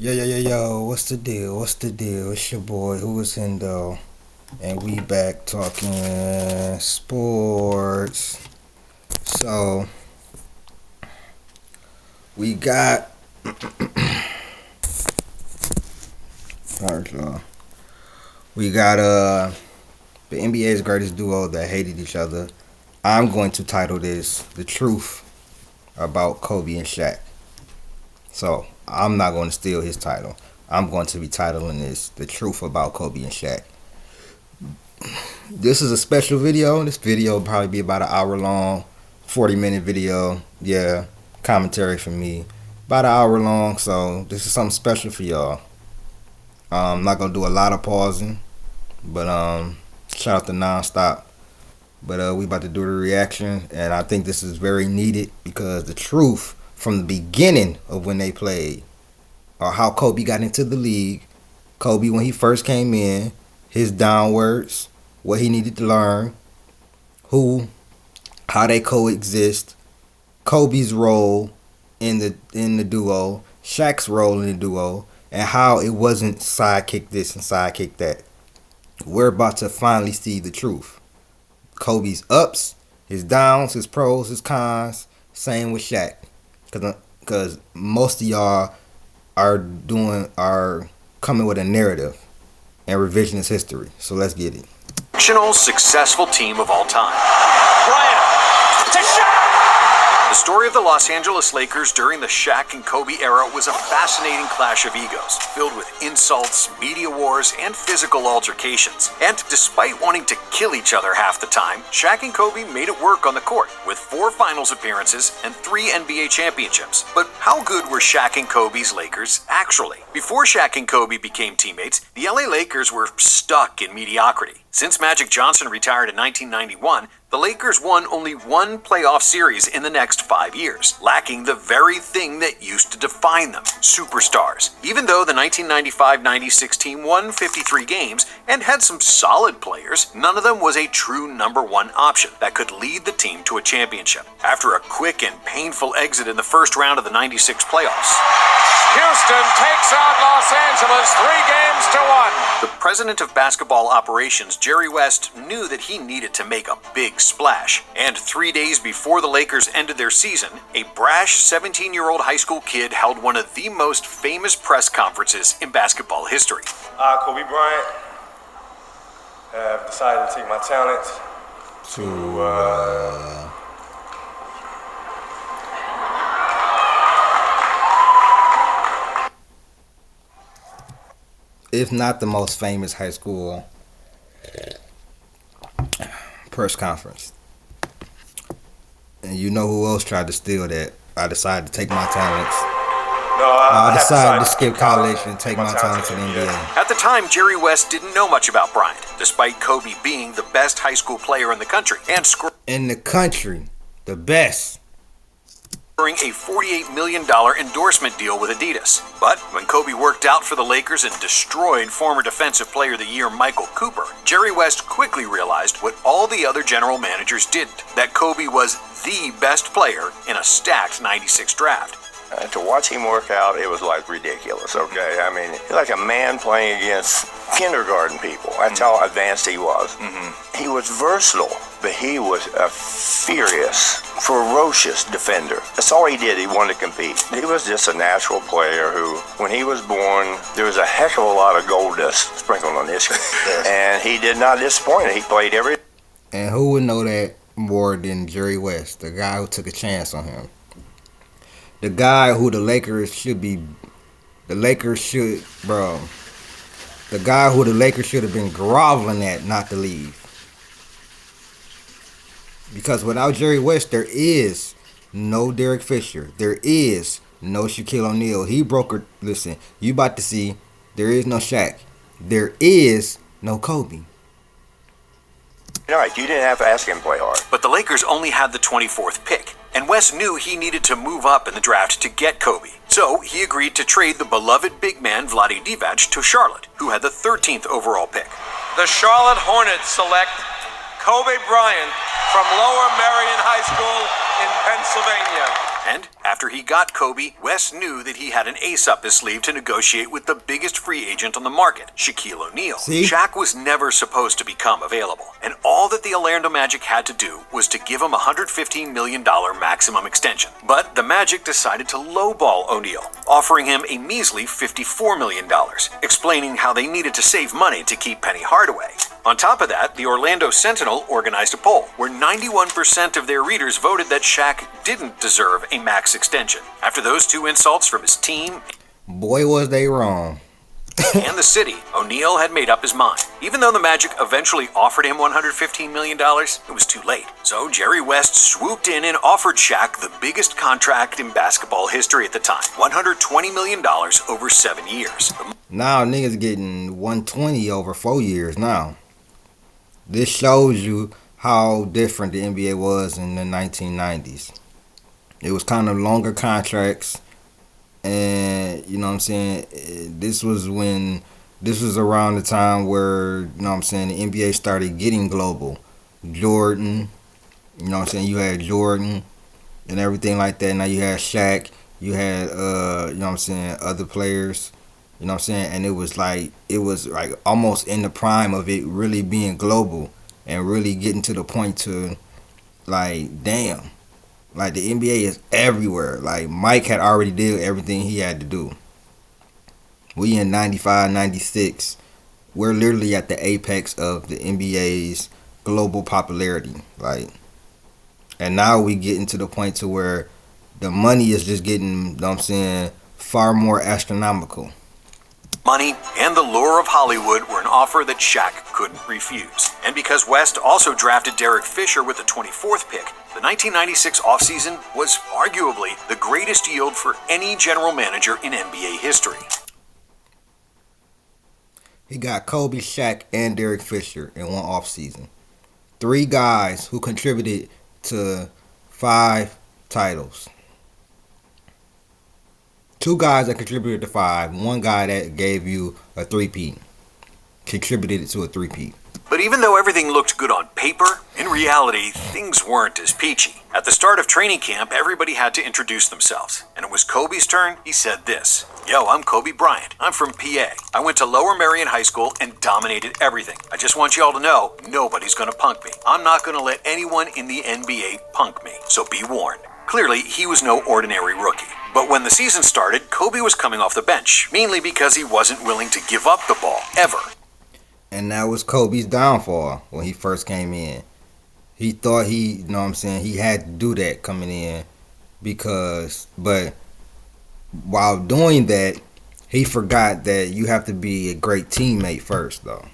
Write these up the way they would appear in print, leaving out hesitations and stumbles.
Yo, what's the deal? What's the deal? It's your boy, who is Hendo, and we back talking sports. So, we got, alright, y'all. We got, the NBA's greatest duo that hated each other. I'm going to title this The Truth About Kobe and Shaq. So, I'm not going to steal his title. I'm going to be titling this The Truth About Kobe and Shaq. This is a special video. This video will probably be about an hour long, 40-minute video. Yeah, commentary from me. About an hour long, so this is something special for y'all. I'm not going to do a lot of pausing, but shout out to Nonstop. But we about to do the reaction, and I think this is very needed because the truth from the beginning of when they played, or how Kobe got into the league, Kobe when he first came in, his downwards, what he needed to learn, how they coexist, Kobe's role in the duo, Shaq's role in the duo, and how it wasn't sidekick this and sidekick that. We're about to finally see the truth. Kobe's ups, his downs, his pros, his cons. Same with Shaq, because most of y'all are coming with a narrative and revisionist history. So let's get it. Fictional successful team of all time. Bryant to Shaq! The story of the Los Angeles Lakers during the Shaq and Kobe era was a fascinating clash of egos, filled with insults, media wars, and physical altercations. And despite wanting to kill each other half the time, Shaq and Kobe made it work on the court, with 4 finals appearances and 3 NBA championships. But how good were Shaq and Kobe's Lakers actually? Before Shaq and Kobe became teammates, the LA Lakers were stuck in mediocrity. Since Magic Johnson retired in 1991, the Lakers won only 1 playoff series in the next 5 years, lacking the very thing that used to define them, superstars. Even though the 1995-96 team won 53 games and had some solid players, none of them was a true number 1 option that could lead the team to a championship. After a quick and painful exit in the first round of the 96 playoffs, Houston takes out Los Angeles 3-1. The president of basketball operations, Jerry West, knew that he needed to make a big splash. And 3 days before the Lakers ended their season, a brash 17-year-old high school kid held one of the most famous press conferences in basketball history. Kobe Bryant have decided to take my talents to if not the most famous high school press conference. And you know who else tried to steal that? I decided to take my talents. I decided to skip college and take my talents to the NBA. At the time, Jerry West didn't know much about Bryant, despite Kobe being the best high school player in the country and the best. A $48 million endorsement deal with Adidas. But when Kobe worked out for the Lakers and destroyed former Defensive Player of the Year Michael Cooper, Jerry West quickly realized what all the other general managers didn't, that Kobe was the best player in a stacked 96 draft. To watch him work out, it was like ridiculous, okay? I mean, like a man playing against kindergarten people. That's how advanced he was. He was versatile, but he was a furious, ferocious defender. That's all he did. He wanted to compete. He was just a natural player who, when he was born, there was a heck of a lot of gold dust sprinkled on his head. And he did not disappoint. He played every... And who would know that more than Jerry West, the guy who took a chance on him? The guy who the guy who the Lakers should have been groveling at not to leave. Because without Jerry West, there is no Derek Fisher. There is no Shaquille O'Neal. Listen, you about to see, there is no Shaq. There is no Kobe. All right, you didn't have to ask him to play hard. But the Lakers only had the 24th pick, and West knew he needed to move up in the draft to get Kobe. So he agreed to trade the beloved big man Vlade Divac to Charlotte, who had the 13th overall pick. The Charlotte Hornets select Kobe Bryant from Lower Merion High School in Pennsylvania. And after he got Kobe, West knew that he had an ace up his sleeve to negotiate with the biggest free agent on the market, Shaquille O'Neal. See? Shaq was never supposed to become available, and all that the Orlando Magic had to do was to give him a $115 million maximum extension. But the Magic decided to lowball O'Neal, offering him a measly $54 million, explaining how they needed to save money to keep Penny Hardaway. On top of that, the Orlando Sentinel organized a poll where 91% of their readers voted that Shaq didn't deserve a max extension. After those two insults from his team Boy, was they wrong. and the city, O'Neal had made up his mind. Even though the Magic eventually offered him $115 million, it was too late. So Jerry West swooped in and offered Shaq the biggest contract in basketball history at the time, $120 million over 7 years. Now niggas getting 120 over 4 years now. This shows you how different the NBA was in the 1990s. It was kind of longer contracts, and you know what I'm saying, this was around the time where, you know what I'm saying, the NBA started getting global. Jordan, you know what I'm saying, you had Jordan and everything like that. Now you had Shaq, you had you know what I'm saying, other players. You know what I'm saying? And it was like almost in the prime of it really being global and really getting to the point to, like, damn. Like, the NBA is everywhere. Like, Mike had already did everything he had to do. We in 95, 96. We're literally at the apex of the NBA's global popularity. Like, and now we getting to the point to where the money is just getting, you know what I'm saying, far more astronomical. Money and the lure of Hollywood were an offer that Shaq couldn't refuse. And because West also drafted Derek Fisher with the 24th pick, the 1996 offseason was arguably the greatest yield for any general manager in NBA history. He got Kobe, Shaq, and Derek Fisher in one offseason. 3 guys who contributed to 5 titles. 2 guys that contributed to 5. 1 guy that gave you a 3-peat. Contributed to a 3-peat. But even though everything looked good on paper, in reality, things weren't as peachy. At the start of training camp, everybody had to introduce themselves. And it was Kobe's turn. He said this: "Yo, I'm Kobe Bryant. I'm from PA. I went to Lower Merion High School and dominated everything. I just want y'all to know, nobody's gonna punk me. I'm not gonna let anyone in the NBA punk me. So be warned." Clearly, he was no ordinary rookie. But when the season started, Kobe was coming off the bench, mainly because he wasn't willing to give up the ball, ever. And that was Kobe's downfall when he first came in. He thought you know what I'm saying, he had to do that coming in but while doing that, he forgot that you have to be a great teammate first, though.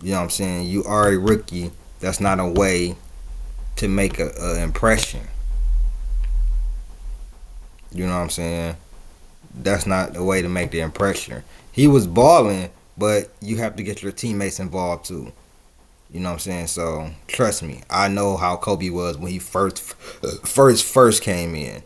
You know what I'm saying? You are a rookie. That's not a way to make an impression. You know what I'm saying? That's not the way to make the impression. He was balling, but you have to get your teammates involved too. You know what I'm saying? So trust me, I know how Kobe was when he first came in.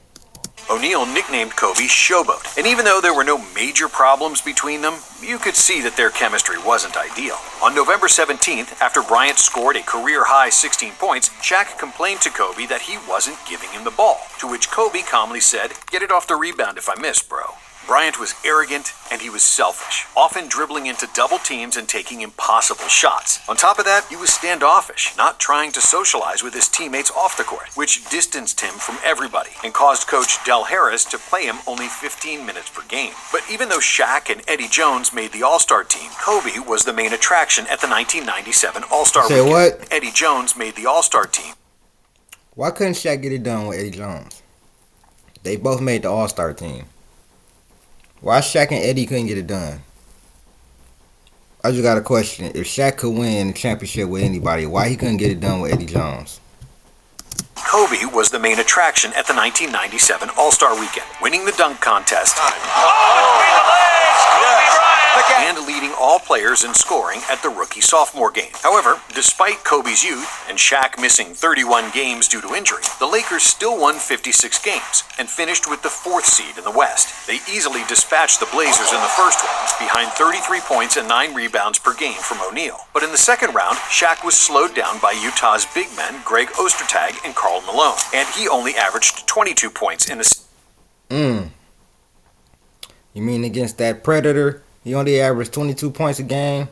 O'Neal nicknamed Kobe Showboat, and even though there were no major problems between them, you could see that their chemistry wasn't ideal. On November 17th, after Bryant scored a career-high 16 points, Shaq complained to Kobe that he wasn't giving him the ball, to which Kobe calmly said, "Get it off the rebound if I miss, bro." Bryant was arrogant and he was selfish, often dribbling into double teams and taking impossible shots. On top of that, he was standoffish, not trying to socialize with his teammates off the court, which distanced him from everybody and caused coach Del Harris to play him only 15 minutes per game. But even though Shaq and Eddie Jones made the All-Star team, Kobe was the main attraction at the 1997 All-Star Say weekend. what? Eddie Jones made the All-Star team. Why couldn't Shaq get it done with Eddie Jones? They both made the All-Star team. Why Shaq and Eddie couldn't get it done? I just got a question. If Shaq could win the championship with anybody, why he couldn't get it done with Eddie Jones? Kobe was the main attraction at the 1997 All-Star Weekend, winning the dunk contest. Between the legs, Kobe Bryant. again. and leading all players in scoring at the rookie-sophomore game. However, despite Kobe's youth and Shaq missing 31 games due to injury, the Lakers still won 56 games and finished with the 4th seed in the West. They easily dispatched the Blazers in the first round, behind 33 points and 9 rebounds per game from O'Neal. But in the second round, Shaq was slowed down by Utah's big men Greg Ostertag and Karl Malone, and he only averaged 22 points in the You mean against that Predator, he only averaged 22 points a game?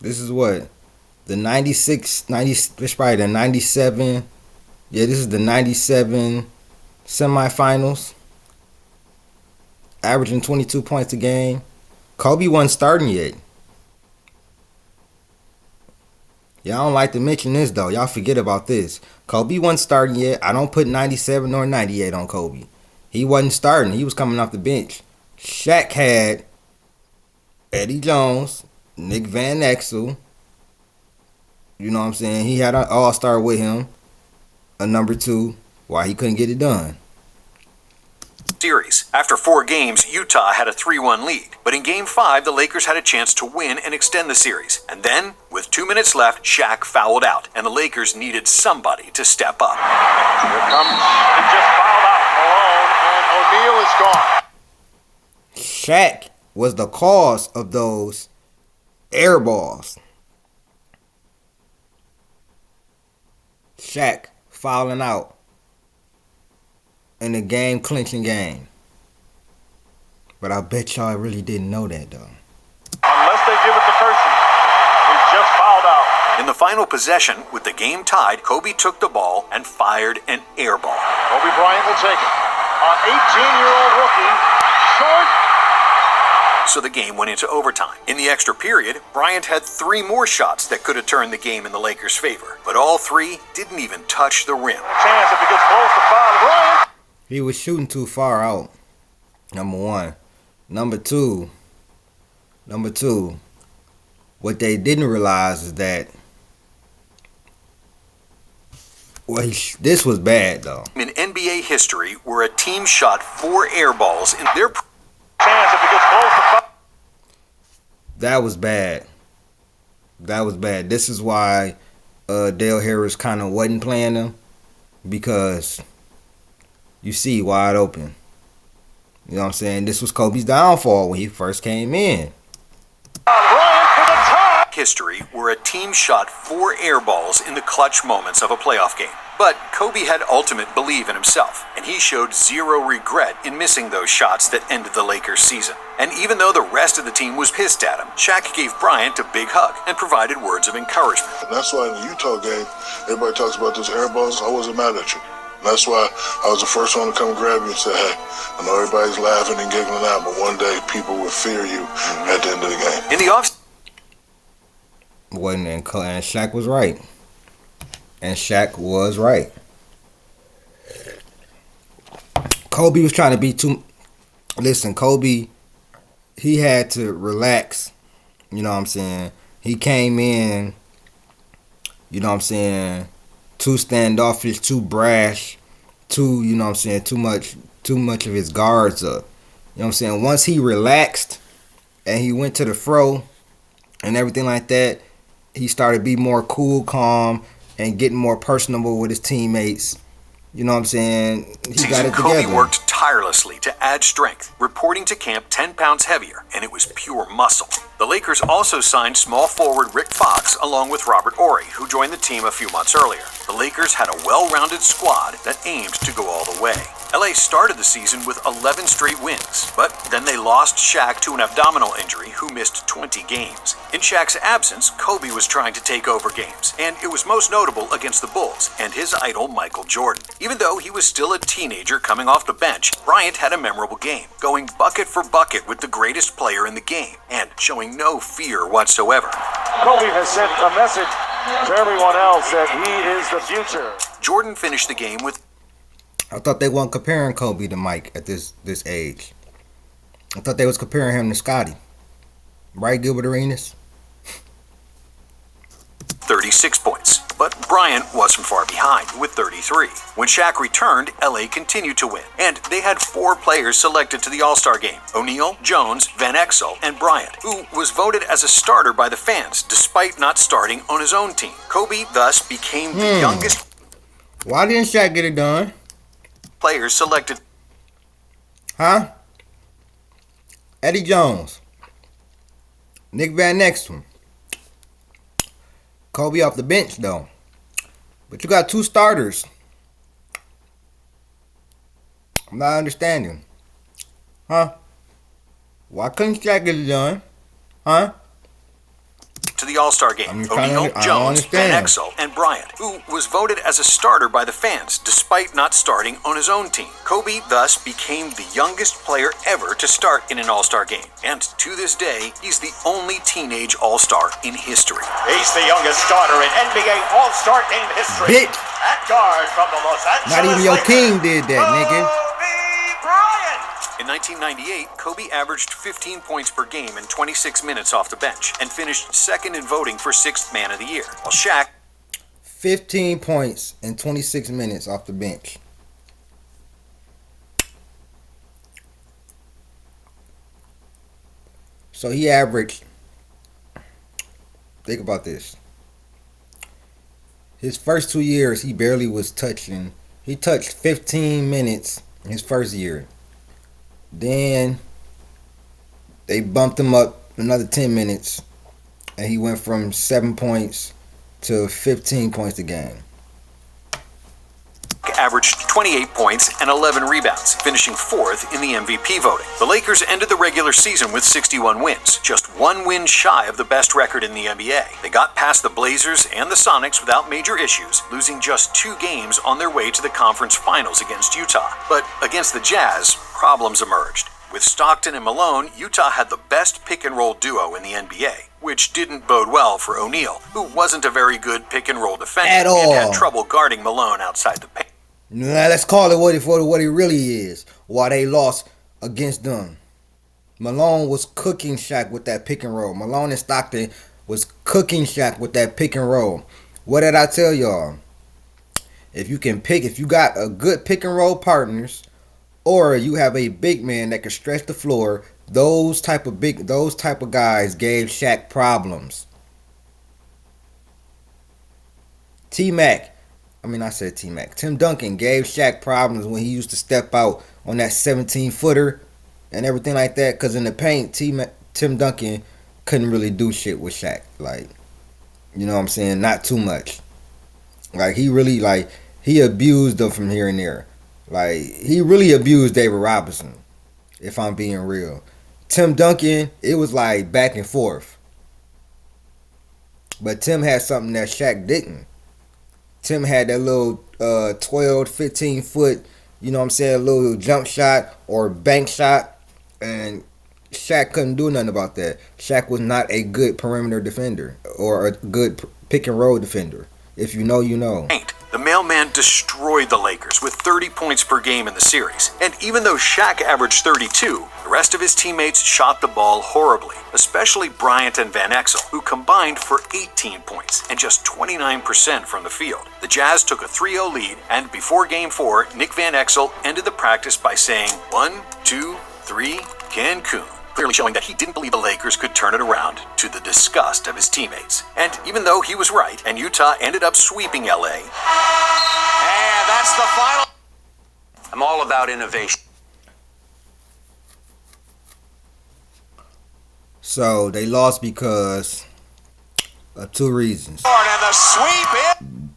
This is what? The 96, 90, it's probably the 97. Yeah, this is the 97 semifinals. Averaging 22 points a game. Kobe wasn't starting yet. Y'all don't like to mention this, though. Y'all forget about this. Kobe wasn't starting yet. I don't put 97 or 98 on Kobe. He wasn't starting. He was coming off the bench. Shaq had Eddie Jones, Nick Van Exel. You know what I'm saying? He had an all-star with him, a number 2, why he couldn't get it done. Series. After 4 games, Utah had a 3-1 lead. But in Game 5, the Lakers had a chance to win and extend the series. And then, with 2 minutes left, Shaq fouled out, and the Lakers needed somebody to step up. Here comes, he just fouled out Malone, and O'Neal is gone. Shaq was the cause of those air balls. Shaq fouling out in the game-clinching game. But I bet y'all really didn't know that, though. Unless they give it to Person, he's just fouled out. In the final possession, with the game tied, Kobe took the ball and fired an air ball. Kobe Bryant will take it. An 18-year-old rookie, short. So the game went into overtime. In the extra period, Bryant had 3 more shots that could have turned the game in the Lakers' favor. But all 3 didn't even touch the rim. Chance if he gets close to foul Bryant. He was shooting too far out. Number 1. Number two, what they didn't realize is that, well, this was bad, though. In NBA history, where a team shot 4 air balls in their Chance if he gets close to foul. That was bad. This is why Dale Harris kind of wasn't playing them, because you see wide open. You know what I'm saying? This was Kobe's downfall when he first came in. Bryant for the tie. history where a team shot 4 air balls in the clutch moments of a playoff game. But Kobe had ultimate belief in himself, and he showed zero regret in missing those shots that ended the Lakers' season. And even though the rest of the team was pissed at him, Shaq gave Bryant a big hug and provided words of encouragement. And that's why in the Utah game, everybody talks about those air balls. I wasn't mad at you. And that's why I was the first one to come grab you and say, hey, I know everybody's laughing and giggling out, but one day people will fear you at the end of the game. In the off And Shaq was right. Kobe was trying to be too... Listen, Kobe, he had to relax. You know what I'm saying? He came in, you know what I'm saying, too standoffish, too brash, too, you know what I'm saying, too much of his guards up. You know what I'm saying? Once he relaxed and he went to the fro and everything like that, he started to be more cool, calm, and getting more personable with his teammates. You know what I'm saying? He got it together. Kobe worked tirelessly to add strength, reporting to camp 10 pounds heavier, and it was pure muscle. The Lakers also signed small forward Rick Fox along with Robert Horry, who joined the team a few months earlier. The Lakers had a well-rounded squad that aimed to go all the way. LA started the season with 11 straight wins, but then they lost Shaq to an abdominal injury who missed 20 games. In Shaq's absence, Kobe was trying to take over games, and it was most notable against the Bulls and his idol Michael Jordan. Even though he was still a teenager coming off the bench, Bryant had a memorable game, going bucket for bucket with the greatest player in the game, and showing no fear whatsoever. Kobe has sent a message to everyone else that he is the future. Jordan finished the game with... I thought they weren't comparing Kobe to Mike at this age. I thought they was comparing him to Scotty. Right, Gilbert Arenas? 36 points. but Bryant wasn't far behind with 33. When Shaq returned, LA continued to win, and they had 4 players selected to the All-Star game: O'Neal, Jones, Van Exel, and Bryant, who was voted as a starter by the fans despite not starting on his own team. Kobe thus became the youngest Why didn't Shaq get it done? player selected. Huh? Eddie Jones. Nick Van Exel. Kobe off the bench, though. But you got 2 starters. I'm not understanding. Huh? Why couldn't Shaq get it done? Huh? To the All-Star game: O'Neal, Jones, Van Exel, and Bryant, who was voted as a starter by the fans despite not starting on his own team. Kobe thus became the youngest player ever to start in an All-Star game, and to this day, he's the only teenage All-Star in history. He's the youngest starter in NBA All-Star game history. Bitch. At guard from the Los Angeles Not even your Lakers, king did that, nigga. Kobe Bryant. In 1998, Kobe averaged 15 points per game in 26 minutes off the bench and finished second in voting for 6th Man of the Year, while Shaq 15 points in 26 minutes off the bench. So he averaged, think about this. His first 2 years, he barely was touching. He touched 15 minutes in his first year. Then they bumped him up another 10 minutes, and he went from 7 points to 15 points a game. averaged 28 points and 11 rebounds, finishing 4th in the MVP voting. The Lakers ended the regular season with 61 wins, just 1 win shy of the best record in the NBA. They got past the Blazers and the Sonics without major issues, losing just 2 games on their way to the conference finals against Utah. But against the Jazz, problems emerged. With Stockton and Malone, Utah had the best pick-and-roll duo in the NBA, which didn't bode well for O'Neal, who wasn't a very good pick-and-roll defender At all. and had trouble guarding Malone outside the paint. Now let's call it what it really is. Why they lost against them. Malone was cooking Shaq with that pick and roll. Malone and Stockton was cooking Shaq with that pick and roll. What did I tell y'all? If you got a good pick and roll partners, or you have a big man that can stretch the floor, those type of guys gave Shaq problems. Tim Duncan gave Shaq problems when he used to step out on that 17-footer and everything like that. Because in the paint, Tim Duncan couldn't really do shit with Shaq. Like, you know what I'm saying? Not too much. Like, he abused them from here and there. Like, he really abused David Robinson, if I'm being real. Tim Duncan, it was like back and forth. But Tim had something that Shaq didn't. Tim had that little 12, 15 foot, you know what I'm saying, little jump shot or bank shot. And Shaq couldn't do nothing about that. Shaq was not a good perimeter defender or a good pick and roll defender. If you know, you know. The mailman destroyed the Lakers with 30 points per game in the series. And even though Shaq averaged 32, the rest of his teammates shot the ball horribly, especially Bryant and Van Exel, who combined for 18 points and just 29% from the field. The Jazz took a 3-0 lead, and before Game 4, Nick Van Exel ended the practice by saying, 1, 2, 3, Cancun. Clearly showing that he didn't believe the Lakers could turn it around, to the disgust of his teammates. And even though he was right, and Utah ended up sweeping LA. And that's the final. I'm all about innovation. So they lost because of 2 reasons. And the sweep in.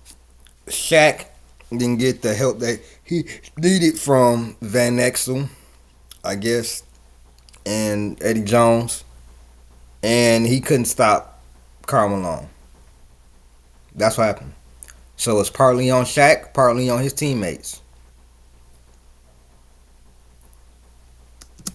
Shaq didn't get the help that he needed from Van Exel, I guess, and Eddie Jones, and he couldn't stop Karl Malone. That's what happened. So it's partly on Shaq, partly on his teammates.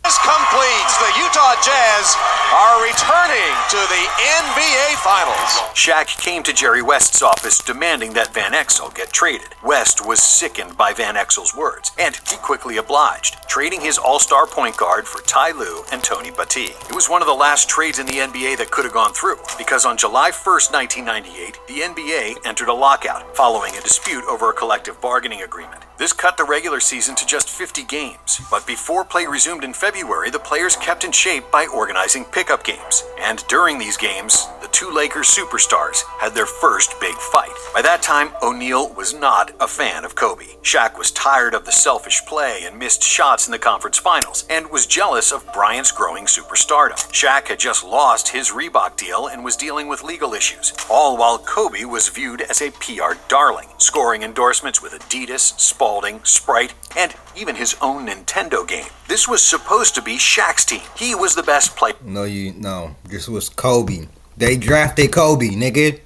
This completes the Utah Jazz are returning to the NBA Finals. Shaq came to Jerry West's office demanding that Van Exel get traded. West was sickened by Van Exel's words, and he quickly obliged, trading his all-star point guard for Ty Lue and Tony Battie. It was one of the last trades in the NBA that could have gone through, because on July 1st, 1998, the NBA entered a lockout following a dispute over a collective bargaining agreement. This cut the regular season to just 50 games, but before play resumed in February, the players kept in shape by organizing pickup games. And during these games, the two Lakers superstars had their first big fight. By that time, O'Neal was not a fan of Kobe. Shaq was tired of the selfish play and missed shots in the conference finals, and was jealous of Bryant's growing superstardom. Shaq had just lost his Reebok deal and was dealing with legal issues, all while Kobe was viewed as a PR darling, scoring endorsements with Adidas, Spalding, Sprite, and even his own Nintendo game. This was supposed to be Shaq's team. He was the best player. No. This was Kobe. They drafted Kobe, nigga.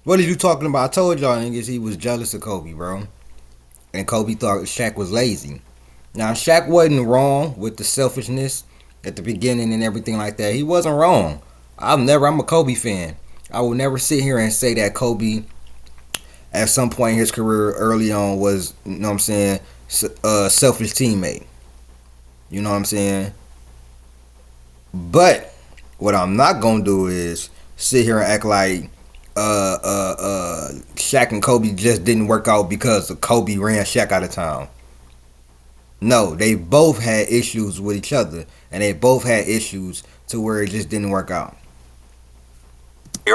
What are you talking about? I told y'all niggas he was jealous of Kobe, bro. And Kobe thought Shaq was lazy. Now, Shaq wasn't wrong with the selfishness at the beginning and everything like that. He wasn't wrong. I'm a Kobe fan. I will never sit here and say that Kobe, at some point in his career early on, was, you know what I'm saying, a selfish teammate. You know what I'm saying? But what I'm not gonna do is sit here and act like Shaq and Kobe just didn't work out because Kobe ran Shaq out of town. No, they both had issues with each other, and they both had issues to where it just didn't work out.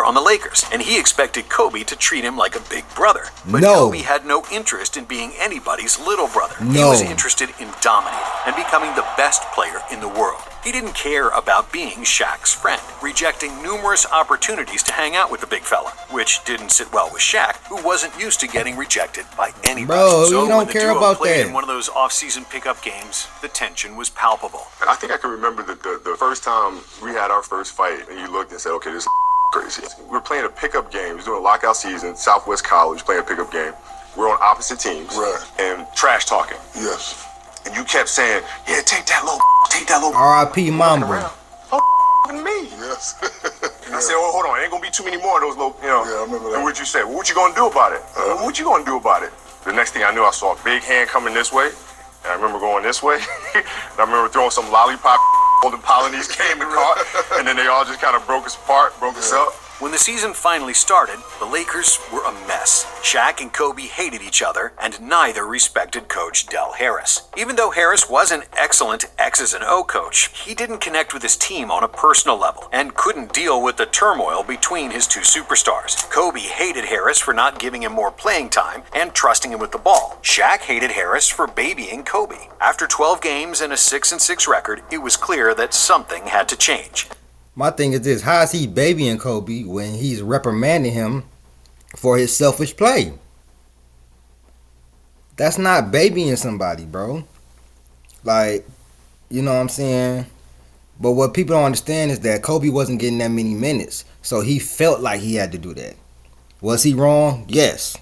On the Lakers, and he expected Kobe to treat him like a big brother. But No. Kobe had no interest in being anybody's little brother. He No. was interested in dominating and becoming the best player in the world. He didn't care about being Shaq's friend, rejecting numerous opportunities to hang out with the big fella, which didn't sit well with Shaq, who wasn't used to getting rejected by anybody. Bro, so you don't when the care duo about played that. in one of those off-season pickup games, the tension was palpable. I think I can remember the first time we had our first fight, and you looked and said, okay, this is crazy. We were playing a pickup game. We was doing a lockout season, Southwest College, playing a pickup game. We're on opposite teams. Right. And trash talking. Yes. And you kept saying, yeah, take that little. R.I.P. Mamba. Me. Yes. I said, oh, hold on, ain't gonna be too many more of those little, you know. Yeah, I remember that. And what'd you say? Well, what you gonna do about it? What you gonna do about it? The next thing I knew, I saw a big hand coming this way, and I remember going this way, and I remember throwing some lollipop. The Polynese came and caught, and then they all just kind of broke us apart, broke us up. When the season finally started, the Lakers were a mess. Shaq and Kobe hated each other, and neither respected coach Del Harris. Even though Harris was an excellent X's and O coach, he didn't connect with his team on a personal level, and couldn't deal with the turmoil between his two superstars. Kobe hated Harris for not giving him more playing time and trusting him with the ball. Shaq hated Harris for babying Kobe. After 12 games and a 6-6 record, it was clear that something had to change. My thing is this: how is he babying Kobe when he's reprimanding him for his selfish play? That's not babying somebody, bro. Like, you know what I'm saying? But what people don't understand is that Kobe wasn't getting that many minutes, so he felt like he had to do that. Was he wrong? Yes.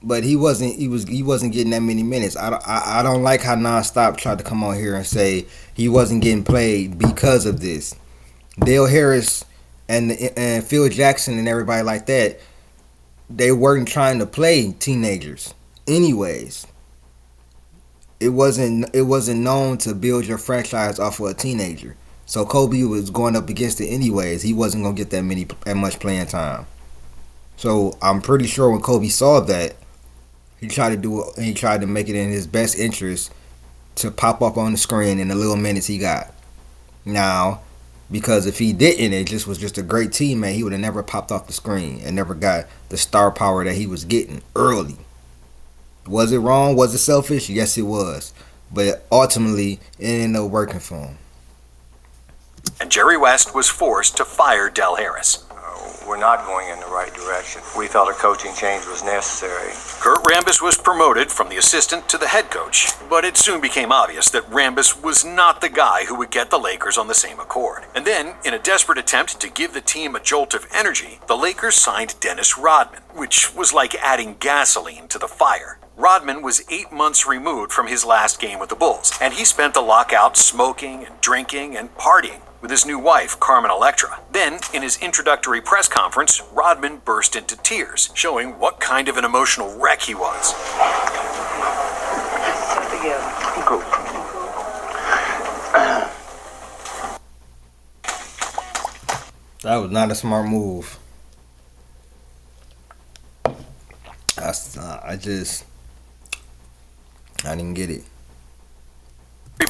But he wasn't getting that many minutes. I don't like how Nonstop tried to come on here and say he wasn't getting played because of this. Dale Harris and Phil Jackson and everybody like that, they weren't trying to play teenagers anyways. It wasn't known to build your franchise off of a teenager. So Kobe was going up against it anyways. He wasn't gonna get that much playing time. So I'm pretty sure when Kobe saw that, he tried to make it in his best interest to pop up on the screen in the little minutes he got. Now, because if he didn't, it just was just a great teammate, he would have never popped off the screen and never got the star power that he was getting early. Was it wrong? Was it selfish? Yes, it was. But ultimately, it ended up working for him. And Jerry West was forced to fire Del Harris. We're not going in the right direction. We felt a coaching change was necessary. Kurt Rambis was promoted from the assistant to the head coach, but it soon became obvious that Rambis was not the guy who would get the Lakers on the same accord. And then, in a desperate attempt to give the team a jolt of energy, the Lakers signed Dennis Rodman, which was like adding gasoline to the fire. Rodman was 8 months removed from his last game with the Bulls, and he spent the lockout smoking and drinking and partying with his new wife, Carmen Electra. Then, in his introductory press conference, Rodman burst into tears, showing what kind of an emotional wreck he was. That was not a smart move. I didn't get it.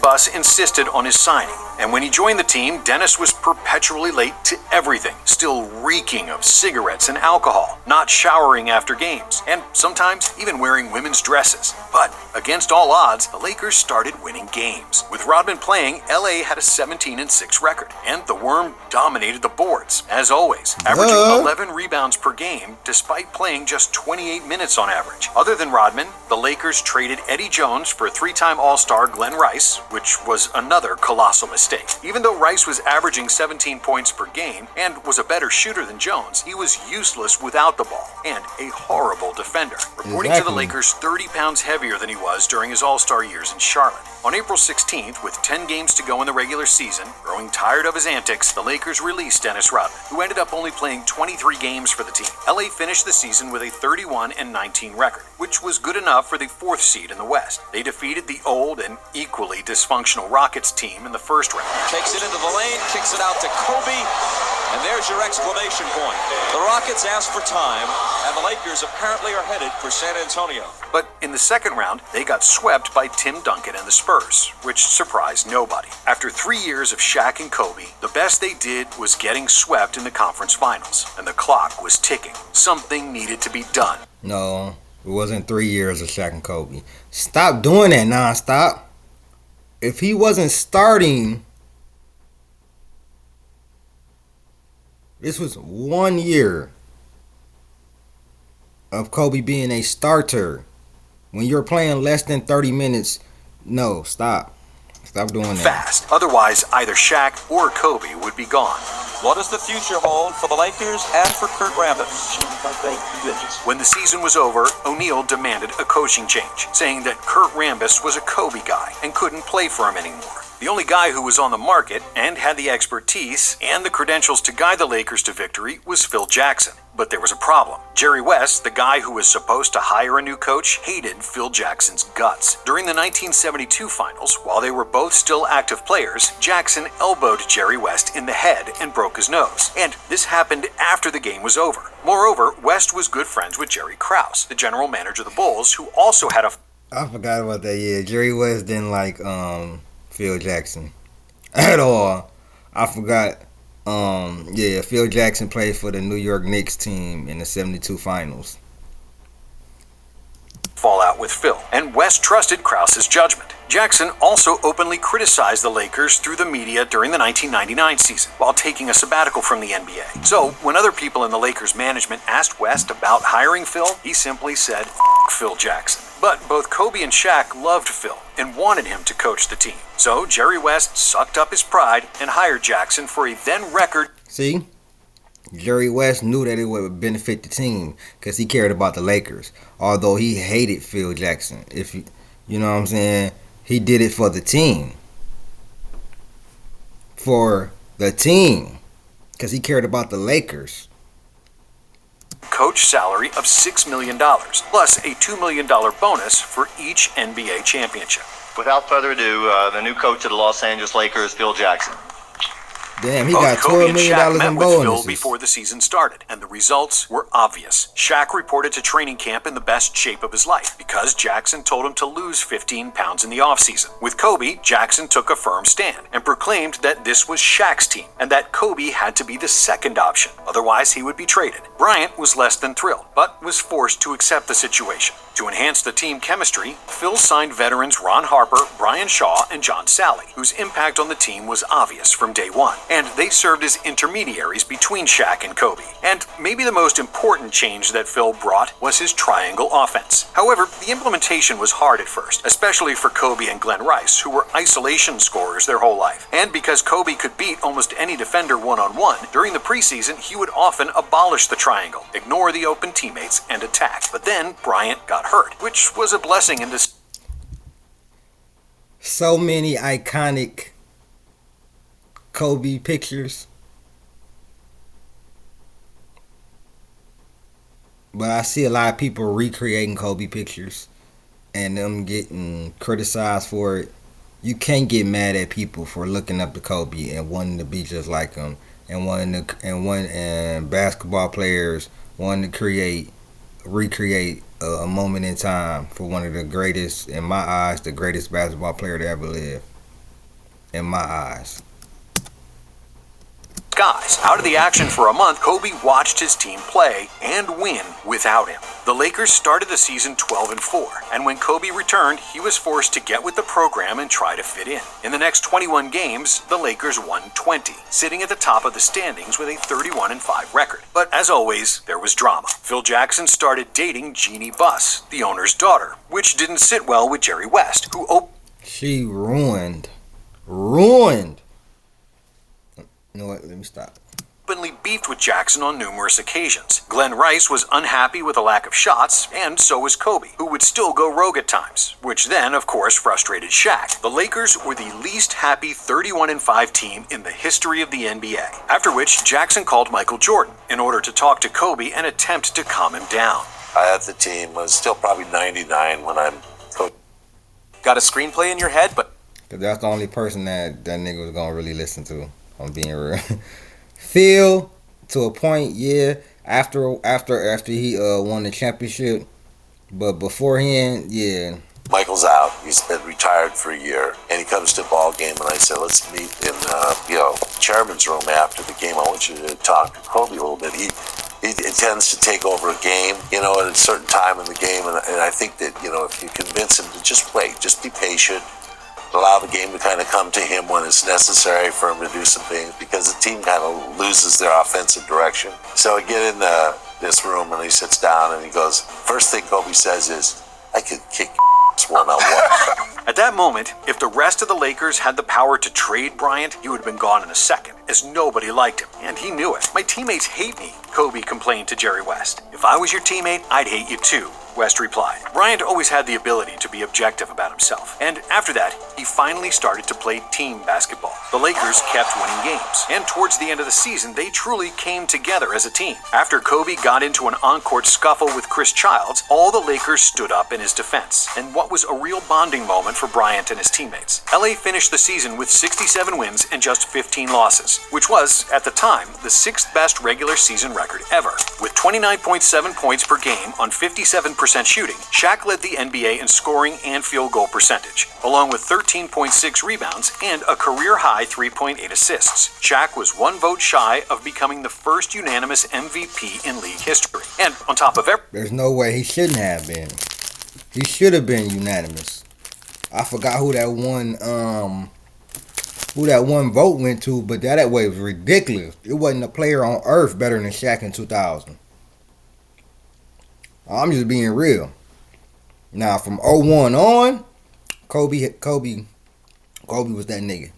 Bus insisted on his signing, and when he joined the team, Dennis was perpetually late to everything, still reeking of cigarettes and alcohol, not showering after games, and sometimes even wearing women's dresses. But against all odds, the Lakers started winning games. With Rodman playing, LA had a 17-6 record, and the Worm dominated the boards, as always, averaging 11 rebounds per game, despite playing just 28 minutes on average. Other than Rodman, the Lakers traded Eddie Jones for three-time All-Star Glenn Rice, which was another colossal mistake. Even though Rice was averaging 17 points per game and was a better shooter than Jones, he was useless without the ball and a horrible defender, reporting to the Lakers 30 pounds heavier than he was during his All-Star years in Charlotte. On April 16th, with 10 games to go in the regular season, growing tired of his antics, the Lakers released Dennis Rodman, who ended up only playing 23 games for the team. LA finished the season with a 31-19 record, which was good enough for the 4th seed in the West. They defeated the old and equally dysfunctional Rockets team in the first round. Takes it into the lane, kicks it out to Kobe, and there's your exclamation point. The Rockets asked for time, and the Lakers apparently are headed for San Antonio. But in the second round, they got swept by Tim Duncan and the Spurs, which surprised nobody. After 3 years of Shaq and Kobe, the best they did was getting swept in the conference finals, and the clock was ticking. Something needed to be done. No, it wasn't 3 years of Shaq and Kobe. Stop doing that nonstop. If he wasn't starting, this was 1 year of Kobe being a starter. When you're playing less than 30 minutes, no, stop. Stop doing that. Fast. Otherwise, either Shaq or Kobe would be gone. What does the future hold for the Lakers and for Kurt Rambis? When the season was over, O'Neal demanded a coaching change, saying that Kurt Rambis was a Kobe guy and couldn't play for him anymore. The only guy who was on the market and had the expertise and the credentials to guide the Lakers to victory was Phil Jackson. But there was a problem. Jerry West, the guy who was supposed to hire a new coach, hated Phil Jackson's guts. During the 1972 finals, while they were both still active players, Jackson elbowed Jerry West in the head and broke his nose. And this happened after the game was over. Moreover, West was good friends with Jerry Krause, the general manager of the Bulls, who also had a... I forgot about that, yeah. Jerry West didn't like Phil Jackson at all. I forgot. Phil Jackson played for the New York Knicks team in the 72 finals. fallout with Phil, and West trusted Krause's judgment. Jackson also openly criticized the Lakers through the media during the 1999 season, while taking a sabbatical from the NBA. So, when other people in the Lakers management asked West about hiring Phil, he simply said, "F*** Phil Jackson." But both Kobe and Shaq loved Phil and wanted him to coach the team. So Jerry West sucked up his pride and hired Jackson for a then-record... See? Jerry West knew that it would benefit the team because he cared about the Lakers. Although he hated Phil Jackson. You know what I'm saying? He did it for the team. For the team. Because he cared about the Lakers. Coach salary of $6 million, plus a $2 million bonus for each NBA championship. Without further ado, the new coach of the Los Angeles Lakers, Phil Jackson. Damn, he got $12 million in bonuses. Before the season started, and the results were obvious. Shaq reported to training camp in the best shape of his life because Jackson told him to lose 15 pounds in the offseason. With Kobe, Jackson took a firm stand and proclaimed that this was Shaq's team and that Kobe had to be the second option. Otherwise, he would be traded. Bryant was less than thrilled, but was forced to accept the situation. To enhance the team chemistry, Phil signed veterans Ron Harper, Brian Shaw, and John Salley, whose impact on the team was obvious from day one. and they served as intermediaries between Shaq and Kobe. And maybe the most important change that Phil brought was his triangle offense. However, the implementation was hard at first, especially for Kobe and Glenn Rice, who were isolation scorers their whole life. And because Kobe could beat almost any defender one-on-one, during the preseason he would often abolish the triangle, ignore the open teammates, and attack. But then Bryant got hurt, which was a blessing in disguise. So many iconic Kobe pictures. But I see a lot of people recreating Kobe pictures and them getting criticized for it. You can't get mad at people for looking up to Kobe and wanting to be just like him, and basketball players wanting to recreate a moment in time for one of the greatest, in my eyes, the greatest basketball player to ever live. In my eyes. Out of the action for a month, Kobe watched his team play and win without him. The Lakers started the season 12-4, and when Kobe returned, he was forced to get with the program and try to fit in. In the next 21 games, the Lakers won 20, sitting at the top of the standings with a 31-5 record. But as always, there was drama. Phil Jackson started dating Jeannie Buss, the owner's daughter, which didn't sit well with Jerry West, who She ruined. You know what? Let me stop. Openly beefed with Jackson on numerous occasions. Glenn Rice was unhappy with the lack of shots, and so was Kobe, who would still go rogue at times, which then, of course, frustrated Shaq. The Lakers were the least happy 31-5 team in the history of the NBA, after which Jackson called Michael Jordan in order to talk to Kobe and attempt to calm him down. I had the team, was still probably 99 when I'm coach. Got a screenplay in your head, but Cause that's the only person that nigga was gonna really listen to. I'm being real. Phil, to a point, yeah. After he won the championship, but beforehand, yeah. Michael's out. He's been retired for a year, and he comes to a ball game, and I said, "Let's meet in chairman's room after the game. I want you to talk to Kobe a little bit." He tends to take over a game, at a certain time in the game, and I think that if you convince him to just wait, just be patient. Allow the game to kind of come to him when it's necessary for him to do some things, because the team kind of loses their offensive direction. So I get in this room and he sits down and he goes, first thing Kobe says is, "I could kick your one-on-one." At that moment, if the rest of the Lakers had the power to trade Bryant, he would have been gone in a second, as nobody liked him, and he knew it. "My teammates hate me," Kobe complained to Jerry West. "If I was your teammate, I'd hate you too," West replied. Bryant always had the ability to be objective about himself, and after that, he finally started to play team basketball. The Lakers kept winning games, and towards the end of the season, they truly came together as a team. After Kobe got into an on-court scuffle with Chris Childs, all the Lakers stood up in his defense, and what was a real bonding moment for Bryant and his teammates. LA finished the season with 67 wins and just 15 losses, which was, at the time, the 6th best regular season record ever. With 29.7 points per game on 57% shooting, Shaq led the NBA in scoring and field goal percentage, along with 13.6 rebounds and a career-high 3.8 assists. Shaq was one vote shy of becoming the first unanimous MVP in league history. And on top of everything, there's no way he shouldn't have been. He should have been unanimous. I forgot who that one vote went to, but that way was ridiculous. It wasn't a player on earth better than Shaq in 2000. I'm just being real. Now from 01 on, Kobe was that nigga.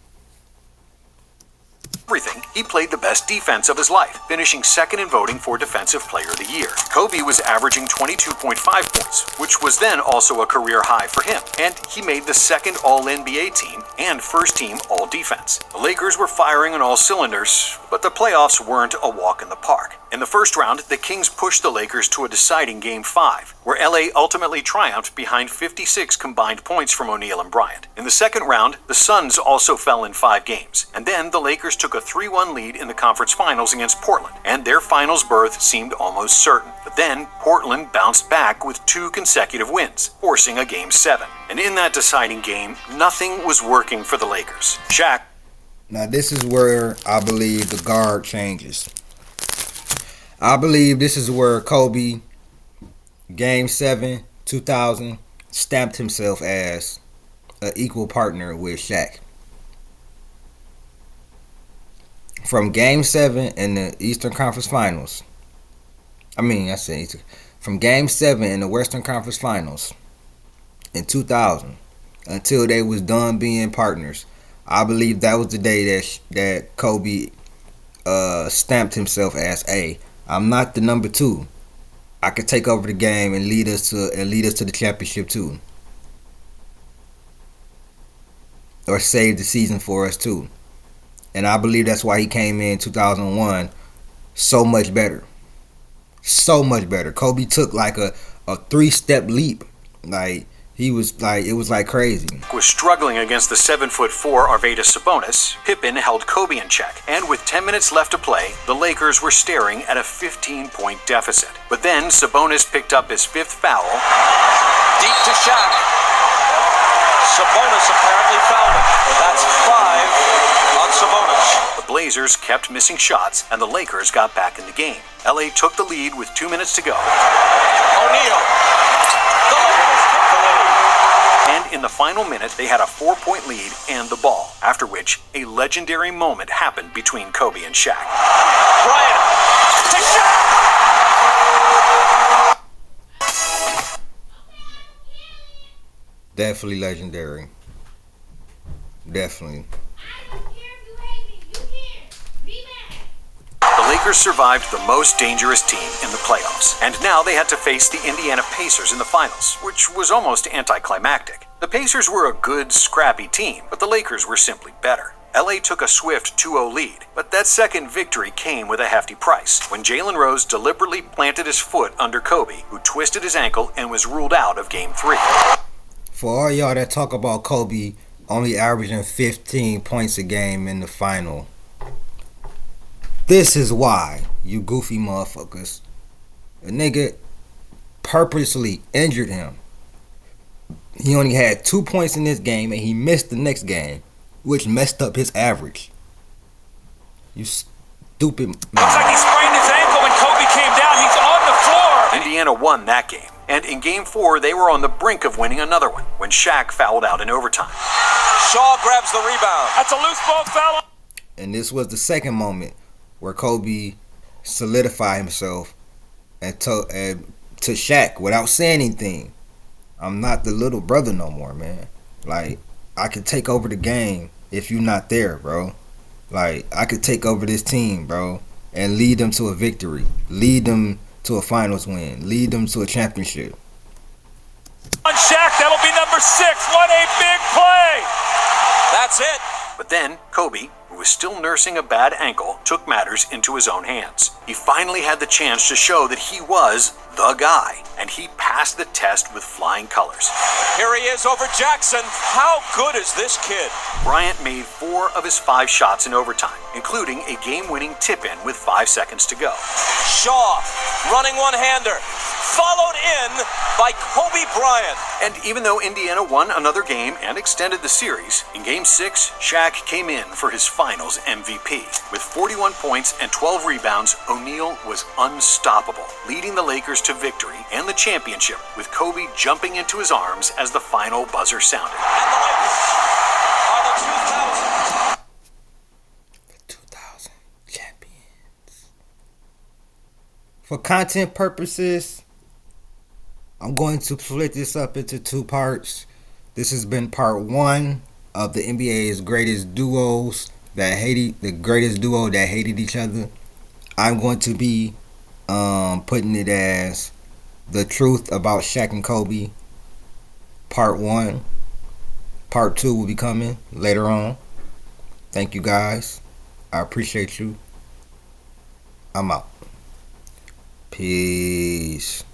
He played the best defense of his life, finishing second in voting for Defensive Player of the Year. Kobe was averaging 22.5 points, which was then also a career high for him, and he made the second All-NBA team and first team All-Defense. The Lakers were firing on all cylinders, but the playoffs weren't a walk in the park. In the first round, the Kings pushed the Lakers to a deciding Game 5, where LA ultimately triumphed behind 56 combined points from O'Neal and Bryant. In the second round, the Suns also fell in 5 games, and then the Lakers took a 3-1 lead in the conference finals against Portland, and their finals berth seemed almost certain. But then, Portland bounced back with 2 consecutive wins, forcing a Game 7. And in that deciding game, nothing was working for the Lakers. Shaq. Now this is where I believe the guard changes. I believe this is where Kobe, Game 7, 2000, stamped himself as an equal partner with Shaq. from Game 7 in the Eastern Conference Finals. From Game 7 in the Western Conference Finals in 2000 until they was done being partners. I believe that was the day that Kobe stamped himself as, I'm not the number 2. I could take over the game and lead us to the championship too, or save the season for us too. And I believe that's why he came in 2001 so much better. So much better. Kobe took like a 3-step leap. Like, it was like crazy. Was struggling against the 7'4" Arvydas Sabonis. Pippen held Kobe in check, and with 10 minutes left to play, the Lakers were staring at a 15-point deficit. But then Sabonis picked up his 5th foul. Deep to Shaq. Sabonis apparently fouled him. That's 5 on Sabonis. The Blazers kept missing shots, and the Lakers got back in the game. LA took the lead with 2 minutes to go. O'Neal. The Lakers took the lead. And in the final minute, they had a 4-point lead and the ball, after which a legendary moment happened between Kobe and Shaq. Bryant to Shaq. Definitely legendary. Definitely. The Lakers survived the most dangerous team in the playoffs, and now they had to face the Indiana Pacers in the finals, which was almost anticlimactic. The Pacers were a good, scrappy team, but the Lakers were simply better. LA took a swift 2-0 lead, but that second victory came with a hefty price when Jalen Rose deliberately planted his foot under Kobe, who twisted his ankle and was ruled out of Game 3. For all y'all that talk about Kobe only averaging 15 points a game in the final, this is why, you goofy motherfuckers. A nigga purposely injured him. He only had 2 points in this game and he missed the next game, which messed up his average. You stupid man. Looks like he sprained his ankle when Kobe came down. He's on the floor. Indiana won that game, and in Game 4 they were on the brink of winning another one when Shaq fouled out in overtime. Shaw grabs the rebound. That's a loose ball foul. And this was the second moment where Kobe solidified himself and to Shaq without saying anything. I'm not the little brother no more, man. Like, I could take over the game if you're not there, bro. Like, I could take over this team, bro, and lead them to a victory. Lead them to a finals win. Lead them to a championship. On Shaq, that'll be number 6. What a big play. That's it. But then, Kobe, who was still nursing a bad ankle, took matters into his own hands. He finally had the chance to show that he was the guy, and he passed the test with flying colors. Here he is over Jackson. How good is this kid? Bryant made 4 of his 5 shots in overtime, including a game-winning tip-in with 5 seconds to go. Shaw, running one-hander, followed in by Kobe Bryant. And even though Indiana won another game and extended the series, in Game 6, Shaq came in for his finals MVP. With 41 points and 12 rebounds, O'Neal was unstoppable, leading the Lakers to victory and the championship, with Kobe jumping into his arms as the final buzzer sounded. And the Lakers are the 2000 champions. For content purposes, I'm going to split this up into 2 parts. This has been part 1 of the NBA's greatest duos the greatest duo that hated each other. I'm going to be putting it as the truth about Shaq and Kobe, part 1. Part 2 will be coming later on. Thank you guys. I appreciate you. I'm out. Peace.